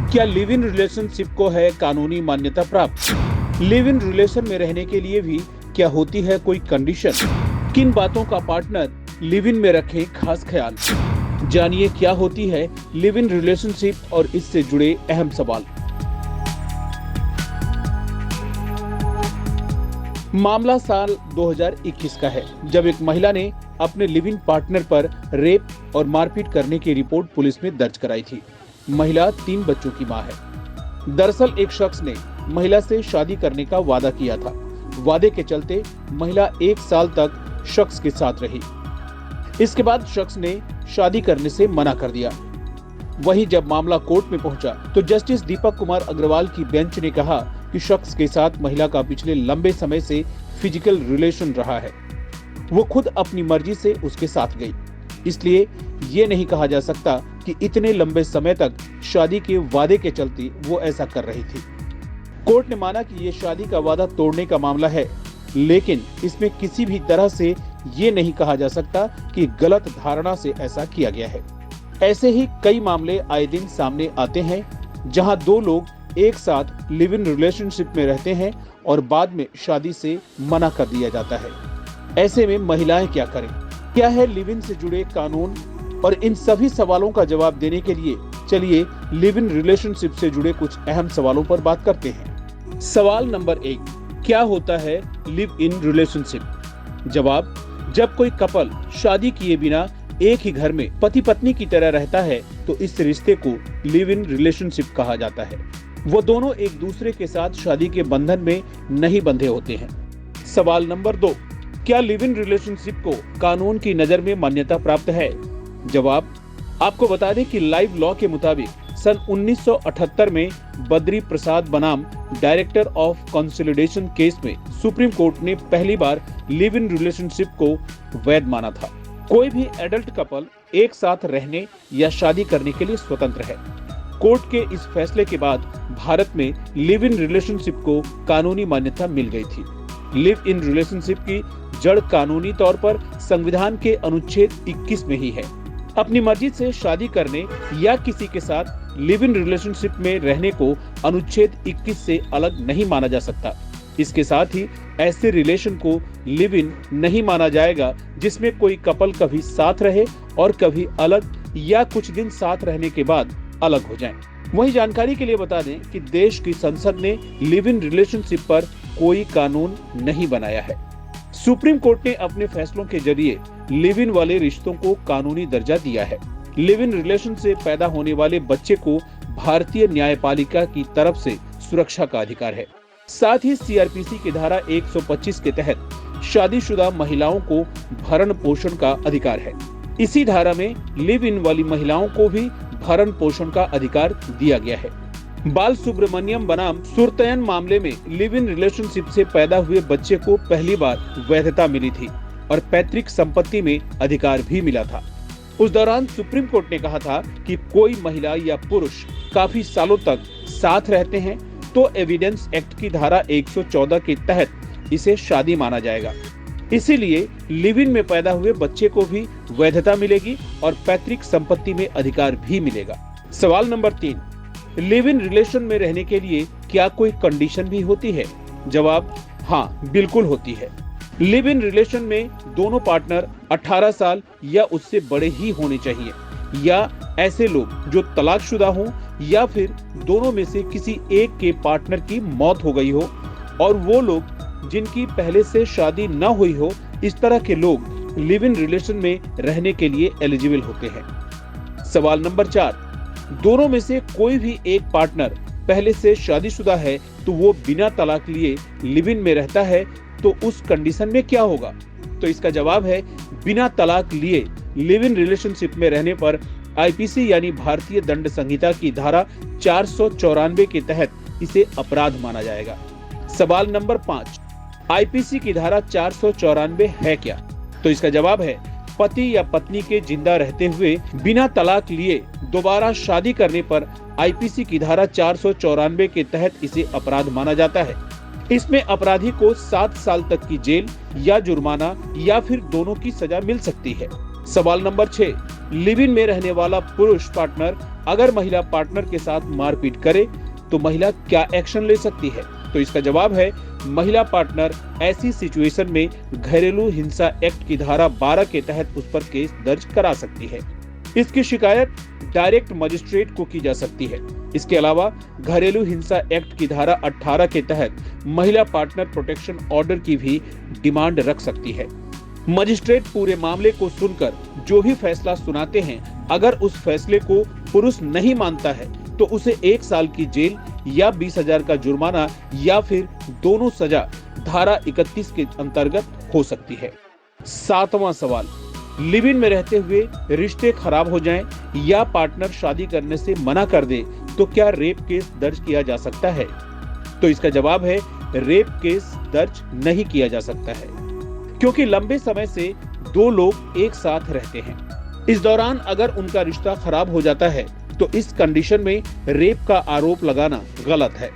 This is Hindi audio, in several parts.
क्या लिव इन रिलेशनशिप को है कानूनी मान्यता प्राप्त? लिव इन रिलेशन में रहने के लिए भी क्या होती है कोई कंडीशन? किन बातों का पार्टनर लिव इन में रखें खास ख्याल? जानिए क्या होती है लिव इन रिलेशनशिप और इससे जुड़े अहम सवाल। मामला साल 2021 का है, जब एक महिला ने अपने लिव इन पार्टनर पर रेप और मारपीट करने की रिपोर्ट पुलिस में दर्ज कराई थी। महिला 3 बच्चों की मां है। दरअसल एक शख्स ने महिला से शादी करने का वादा किया था। वादे के चलते महिला 1 साल तक शख्स के साथ रही। इसके बाद शख्स ने शादी करने से मना कर दिया। वहीं जब मामला कोर्ट में पहुंचा तो जस्टिस दीपक कुमार अग्रवाल की बेंच ने कहा कि शख्स के साथ महिला का पिछले लंबे समय से फिजिकल रिलेशन रहा है। वो खुद अपनी मर्जी से उसके साथ गई, इसलिए ये नहीं कहा जा सकता कि इतने लंबे समय तक शादी के वादे के चलते वो ऐसा कर रही थी। कोर्ट ने माना कि ये शादी का वादा तोड़ने का मामला है, लेकिन इसमें किसी भी तरह से ये नहीं कहा जा सकता कि गलत धारणा से ऐसा किया गया है। ऐसे ही कई मामले आए दिन सामने आते हैं जहां 2 लोग एक साथ लिव इन रिलेशनशिप में रहते हैं और बाद में शादी से मना कर दिया जाता है। ऐसे में महिलाएं क्या करें? क्या है लिव इन से जुड़े कानून? और इन सभी सवालों का जवाब देने के लिए चलिए लिव इन रिलेशनशिप से जुड़े कुछ अहम सवालों पर बात करते हैं। सवाल नंबर 1, क्या होता है लिव इन रिलेशनशिप? जवाब, जब कोई कपल शादी किए बिना एक ही घर में पति पत्नी की तरह रहता है तो इस रिश्ते को लिव इन रिलेशनशिप कहा जाता है। वो दोनों एक दूसरे के साथ शादी के बंधन में नहीं बंधे होते हैं। सवाल नंबर 2, क्या लिव इन रिलेशनशिप को कानून की नजर में मान्यता प्राप्त है? जवाब, आपको बता दें कि लाइव लॉ के मुताबिक सन 1978 में बद्री प्रसाद बनाम डायरेक्टर ऑफ कंसोलिडेशन केस में सुप्रीम कोर्ट ने पहली बार लिव इन रिलेशनशिप को वैध माना था। कोई भी एडल्ट कपल एक साथ रहने या शादी करने के लिए स्वतंत्र है। कोर्ट के इस फैसले के बाद भारत में लिव इन रिलेशनशिप को कानूनी मान्यता मिल गई थी। लिव इन रिलेशनशिप की जड़ कानूनी तौर पर संविधान के अनुच्छेद 21 में ही है। अपनी मर्जी से शादी करने या किसी के साथ लिव इन रिलेशनशिप में रहने को अनुच्छेद 21 से अलग नहीं माना जा सकता। इसके साथ ही ऐसे रिलेशन को लिव इन नहीं माना जाएगा जिसमें कोई कपल कभी साथ रहे और कभी अलग या कुछ दिन साथ रहने के बाद अलग हो जाएं। वही जानकारी के लिए बता दें कि देश की संसद ने लिव इन रिलेशनशिप पर कोई कानून नहीं बनाया है। सुप्रीम कोर्ट ने अपने फैसलों के जरिए लिव इन वाले रिश्तों को कानूनी दर्जा दिया है। लिव इन रिलेशन से पैदा होने वाले बच्चे को भारतीय न्यायपालिका की तरफ से सुरक्षा का अधिकार है। साथ ही सीआरपीसी की धारा 125 के तहत शादीशुदा महिलाओं को भरण पोषण का अधिकार है। इसी धारा में लिव इन वाली महिलाओं को भी भरण पोषण का अधिकार दिया गया है। बाल सुब्रमण्यम बनाम सुरतयन मामले में लिव इन रिलेशनशिप से पैदा हुए बच्चे को पहली बार वैधता मिली थी और पैतृक संपत्ति में अधिकार भी मिला था। उस दौरान सुप्रीम कोर्ट ने कहा था कि कोई महिला या पुरुष काफी सालों तक साथ रहते हैं तो एविडेंस एक्ट की धारा 114 के तहत इसे शादी माना जाएगा। इसीलिए लिव इन में पैदा हुए बच्चे को भी वैधता मिलेगी और पैतृक संपत्ति में अधिकार भी मिलेगा। सवाल नंबर 3, लिव इन रिलेशन में रहने के लिए क्या कोई कंडीशन भी होती है? जवाब, हाँ, बिल्कुल होती है। लिव इन रिलेशन में दोनों पार्टनर 18 साल या उससे बड़े ही होने चाहिए, या ऐसे लोग जो तलाकशुदा हों या फिर दोनों में से किसी एक के पार्टनर की मौत हो गई हो, और वो लोग जिनकी पहले से शादी न हुई हो। इस तरह के लोग लिव इन रिलेशन में रहने के लिए एलिजिबल होते हैं। सवाल नंबर 4, दोनों में से कोई भी एक पार्टनर पहले से शादीशुदा है तो वो बिना तलाक लिए लिव इन में रहता है, तो उस कंडीशन में क्या होगा? तो इसका जवाब है, बिना तलाक लिए लिव इन रिलेशनशिप में रहने पर आईपीसी यानी भारतीय दंड संहिता की धारा 494 के तहत इसे अपराध माना जाएगा। सवाल नंबर 5, आईपीसी की धारा 494 है क्या? तो इसका जवाब है, पति या पत्नी के जिंदा रहते हुए बिना तलाक लिए दोबारा शादी करने पर आईपीसी की धारा 494 के तहत इसे अपराध माना जाता है। इसमें अपराधी को 7 साल तक की जेल या जुर्माना या फिर दोनों की सजा मिल सकती है। सवाल नंबर 6, लिव इन में रहने वाला पुरुष पार्टनर अगर महिला पार्टनर के साथ मारपीट करे तो महिला क्या एक्शन ले सकती है? तो इसका जवाब है, महिला पार्टनर ऐसी सिचुएशन में घरेलू हिंसा एक्ट की धारा 12 के तहत उस पर केस दर्ज करा सकती है। इसकी शिकायत डायरेक्ट मजिस्ट्रेट को की जा सकती है। इसके अलावा घरेलू हिंसा एक्ट की धारा 18 के तहत महिला पार्टनर प्रोटेक्शन ऑर्डर की भी डिमांड रख सकती है। मजिस्ट्रेट पूरे मामले को सुनकर जो भी फैसला सुनाते हैं, अगर उस फैसले को पुरुष नहीं मानता है तो उसे 1 साल की जेल या 20,000 का जुर्माना या फिर दोनों सजा धारा 31 के अंतर्गत हो सकती है। 7वां सवाल, लिव इन में रहते हुए रिश्ते खराब हो जाएं या पार्टनर शादी करने से मना कर दे तो क्या रेप केस दर्ज किया जा सकता है? तो इसका जवाब है, रेप केस दर्ज नहीं किया जा सकता है, क्योंकि लंबे समय से 2 लोग एक साथ रहते हैं। इस दौरान अगर उनका रिश्ता खराब हो जाता है तो इस कंडीशन में रेप का आरोप लगाना गलत है।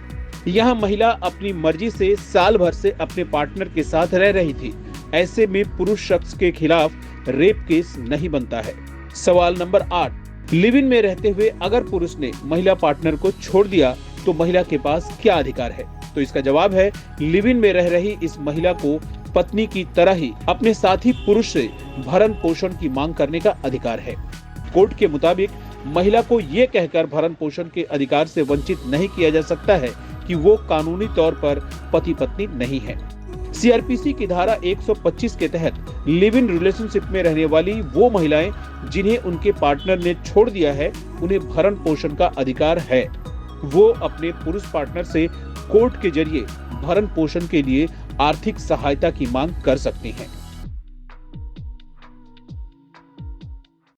यहाँ महिला अपनी मर्जी से साल भर से अपने पार्टनर के साथ रह रही थी। ऐसे में पुरुष शख्स के खिलाफ रेप केस नहीं बनता है। सवाल नंबर 8, लिव इन में रहते हुए अगर पुरुष ने महिला पार्टनर को छोड़ दिया तो महिला के पास क्या अधिकार है? तो इसका जवाब है, लिव इन में रह रही इस महिला को पत्नी की तरह ही अपने साथी पुरुष से भरण पोषण की मांग करने का अधिकार है। कोर्ट के मुताबिक महिला को ये कहकर भरण पोषण के अधिकार से वंचित नहीं किया जा सकता है कि वो कानूनी तौर पर पति पत्नी नहीं है। सीआरपीसी की धारा 125 के तहत लिव इन रिलेशनशिप में रहने वाली वो महिलाएं जिन्हें उनके पार्टनर ने छोड़ दिया है, उन्हें भरण पोषण का अधिकार है। वो अपने पुरुष पार्टनर से कोर्ट के जरिए भरण पोषण के लिए आर्थिक सहायता की मांग कर सकती हैं।